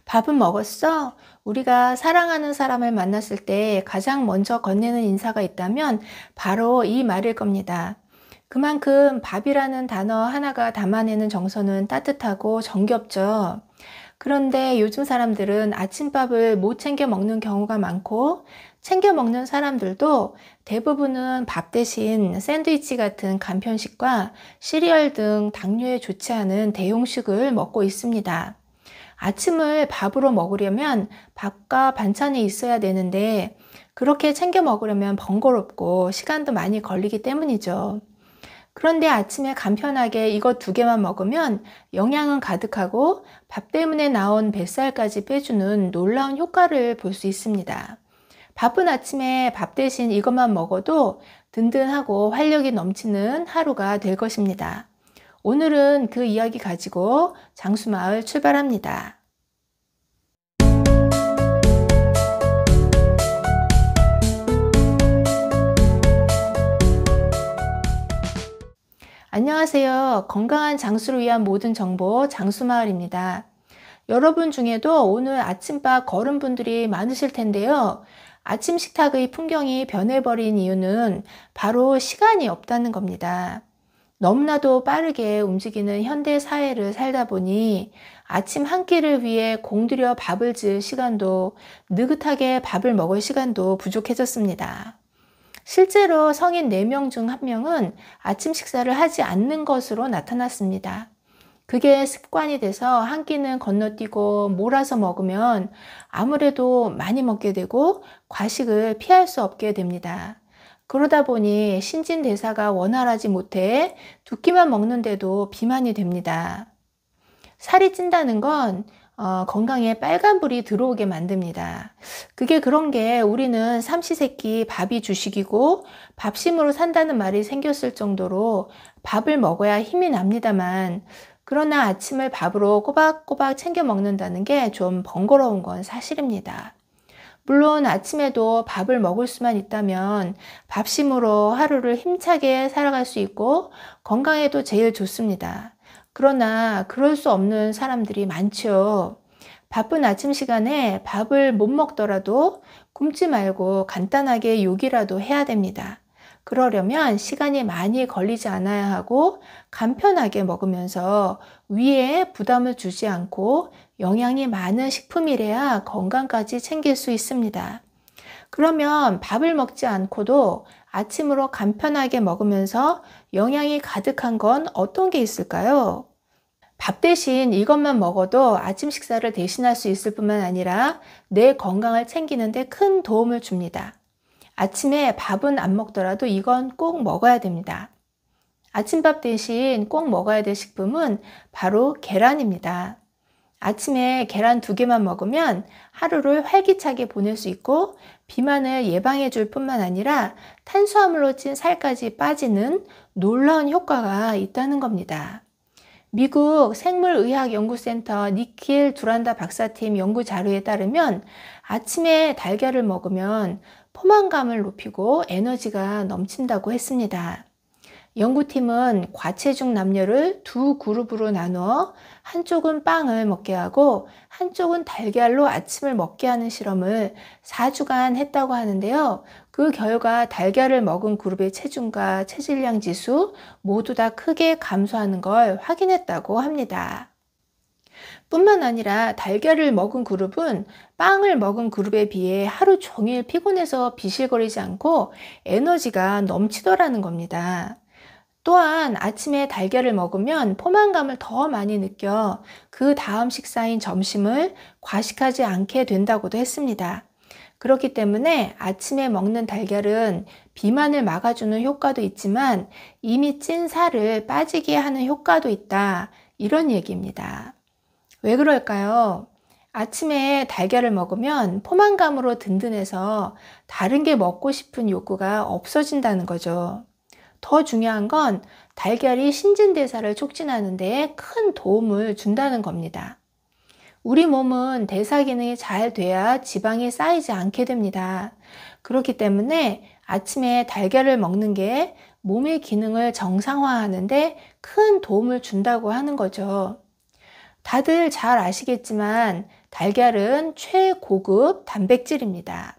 밥은 먹었어? 우리가 사랑하는 사람을 만났을 때 가장 먼저 건네는 인사가 있다면 바로 이 말일 겁니다. 그만큼 밥이라는 단어 하나가 담아내는 정서는 따뜻하고 정겹죠. 그런데 요즘 사람들은 아침밥을 못 챙겨 먹는 경우가 많고, 챙겨 먹는 사람들도 대부분은 밥 대신 샌드위치 같은 간편식과 시리얼 등 당뇨에 좋지 않은 대용식을 먹고 있습니다. 아침을 밥으로 먹으려면 밥과 반찬이 있어야 되는데 그렇게 챙겨 먹으려면 번거롭고 시간도 많이 걸리기 때문이죠. 그런데 아침에 간편하게 이것 두 개만 먹으면 영양은 가득하고 밥 때문에 나온 뱃살까지 빼주는 놀라운 효과를 볼 수 있습니다. 바쁜 아침에 밥 대신 이것만 먹어도 든든하고 활력이 넘치는 하루가 될 것입니다. 오늘은 그 이야기 가지고 장수마을 출발합니다. 안녕하세요. 건강한 장수를 위한 모든 정보 장수마을입니다. 여러분 중에도 오늘 아침밥 걸은 분들이 많으실 텐데요. 아침 식탁의 풍경이 변해버린 이유는 바로 시간이 없다는 겁니다. 너무나도 빠르게 움직이는 현대 사회를 살다 보니 아침 한 끼를 위해 공들여 밥을 지을 시간도, 느긋하게 밥을 먹을 시간도 부족해졌습니다. 실제로 성인 4명 중 1명은 아침 식사를 하지 않는 것으로 나타났습니다. 그게 습관이 돼서 한 끼는 건너뛰고 몰아서 먹으면 아무래도 많이 먹게 되고 과식을 피할 수 없게 됩니다. 그러다 보니 신진대사가 원활하지 못해 두 끼만 먹는데도 비만이 됩니다. 살이 찐다는 건 건강에 빨간불이 들어오게 만듭니다. 그게 그런 게 우리는 삼시세끼 밥이 주식이고 밥심으로 산다는 말이 생겼을 정도로 밥을 먹어야 힘이 납니다만, 그러나 아침을 밥으로 꼬박꼬박 챙겨 먹는다는 게 좀 번거로운 건 사실입니다. 물론 아침에도 밥을 먹을 수만 있다면 밥심으로 하루를 힘차게 살아갈 수 있고 건강에도 제일 좋습니다. 그러나 그럴 수 없는 사람들이 많죠. 바쁜 아침 시간에 밥을 못 먹더라도 굶지 말고 간단하게 요기라도 해야 됩니다. 그러려면 시간이 많이 걸리지 않아야 하고 간편하게 먹으면서 위에 부담을 주지 않고 영양이 많은 식품이래야 건강까지 챙길 수 있습니다. 그러면 밥을 먹지 않고도 아침으로 간편하게 먹으면서 영양이 가득한 건 어떤 게 있을까요? 밥 대신 이것만 먹어도 아침 식사를 대신할 수 있을 뿐만 아니라 내 건강을 챙기는 데 큰 도움을 줍니다. 아침에 밥은 안 먹더라도 이건 꼭 먹어야 됩니다. 아침밥 대신 꼭 먹어야 될 식품은 바로 계란입니다. 아침에 계란 2개만 먹으면 하루를 활기차게 보낼 수 있고 비만을 예방해 줄 뿐만 아니라 탄수화물로 찐 살까지 빠지는 놀라운 효과가 있다는 겁니다. 미국 생물의학연구센터 니킬 두란다 박사팀 연구 자료에 따르면 아침에 달걀을 먹으면 포만감을 높이고 에너지가 넘친다고 했습니다. 연구팀은 과체중 남녀를 2그룹으로 나누어 한쪽은 빵을 먹게 하고 한쪽은 달걀로 아침을 먹게 하는 실험을 4주간 했다고 하는데요. 그 결과 달걀을 먹은 그룹의 체중과 체질량 지수 모두 다 크게 감소하는 걸 확인했다고 합니다. 뿐만 아니라 달걀을 먹은 그룹은 빵을 먹은 그룹에 비해 하루 종일 피곤해서 비실거리지 않고 에너지가 넘치더라는 겁니다. 또한 아침에 달걀을 먹으면 포만감을 더 많이 느껴 그 다음 식사인 점심을 과식하지 않게 된다고도 했습니다. 그렇기 때문에 아침에 먹는 달걀은 비만을 막아주는 효과도 있지만 이미 찐 살을 빠지게 하는 효과도 있다, 이런 얘기입니다. 왜 그럴까요? 아침에 달걀을 먹으면 포만감으로 든든해서 다른 게 먹고 싶은 욕구가 없어진다는 거죠. 더 중요한 건 달걀이 신진대사를 촉진하는 데 큰 도움을 준다는 겁니다. 우리 몸은 대사 기능이 잘 돼야 지방이 쌓이지 않게 됩니다. 그렇기 때문에 아침에 달걀을 먹는 게 몸의 기능을 정상화하는 데 큰 도움을 준다고 하는 거죠. 다들 잘 아시겠지만 달걀은 최고급 단백질입니다.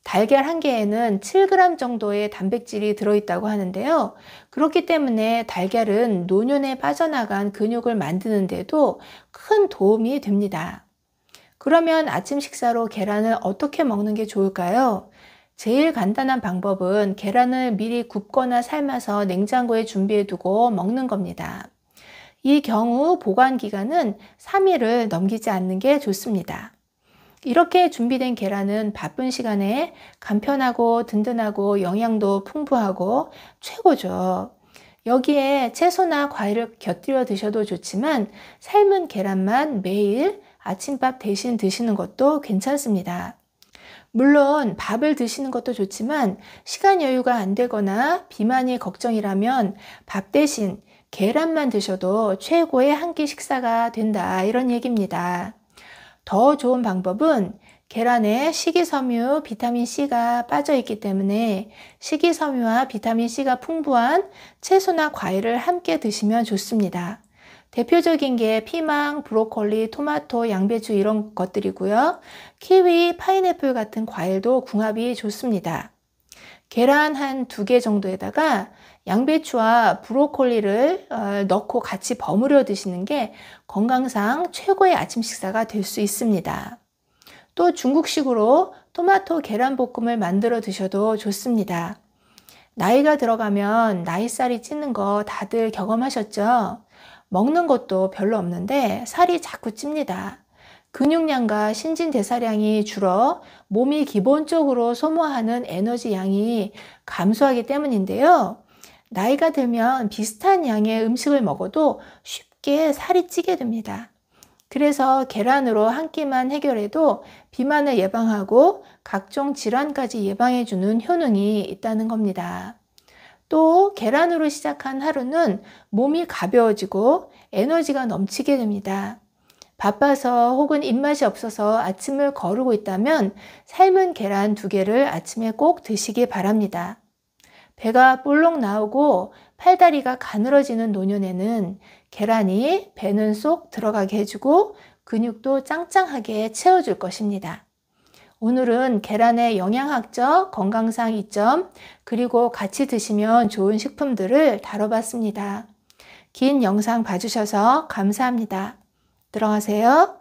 달걀 한 개에는 7g 정도의 단백질이 들어있다고 하는데요. 그렇기 때문에 달걀은 노년에 빠져나간 근육을 만드는데도 큰 도움이 됩니다. 그러면 아침 식사로 계란을 어떻게 먹는 게 좋을까요? 제일 간단한 방법은 계란을 미리 굽거나 삶아서 냉장고에 준비해 두고 먹는 겁니다. 이 경우 보관 기간은 3일을 넘기지 않는 게 좋습니다. 이렇게 준비된 계란은 바쁜 시간에 간편하고 든든하고 영양도 풍부하고 최고죠. 여기에 채소나 과일을 곁들여 드셔도 좋지만 삶은 계란만 매일 아침밥 대신 드시는 것도 괜찮습니다. 물론 밥을 드시는 것도 좋지만 시간 여유가 안 되거나 비만이 걱정이라면 밥 대신 계란만 드셔도 최고의 한 끼 식사가 된다, 이런 얘기입니다. 더 좋은 방법은 계란에 식이섬유, 비타민C가 빠져있기 때문에 식이섬유와 비타민C가 풍부한 채소나 과일을 함께 드시면 좋습니다. 대표적인 게 피망, 브로콜리, 토마토, 양배추 이런 것들이고요. 키위, 파인애플 같은 과일도 궁합이 좋습니다. 계란 한 2개 정도에다가 양배추와 브로콜리를 넣고 같이 버무려 드시는 게 건강상 최고의 아침 식사가 될 수 있습니다. 또 중국식으로 토마토 계란볶음을 만들어 드셔도 좋습니다. 나이가 들어가면 나이살이 찌는 거 다들 경험하셨죠? 먹는 것도 별로 없는데 살이 자꾸 찝니다. 근육량과 신진대사량이 줄어 몸이 기본적으로 소모하는 에너지 양이 감소하기 때문인데요. 나이가 들면 비슷한 양의 음식을 먹어도 쉽게 살이 찌게 됩니다. 그래서 계란으로 한 끼만 해결해도 비만을 예방하고 각종 질환까지 예방해주는 효능이 있다는 겁니다. 또 계란으로 시작한 하루는 몸이 가벼워지고 에너지가 넘치게 됩니다. 바빠서 혹은 입맛이 없어서 아침을 거르고 있다면 삶은 계란 2개를 아침에 꼭 드시기 바랍니다. 배가 볼록 나오고 팔다리가 가늘어지는 노년에는 계란이 배는 쏙 들어가게 해주고 근육도 짱짱하게 채워줄 것입니다. 오늘은 계란의 영양학적, 건강상 이점, 그리고 같이 드시면 좋은 식품들을 다뤄봤습니다. 긴 영상 봐주셔서 감사합니다. 들어가세요.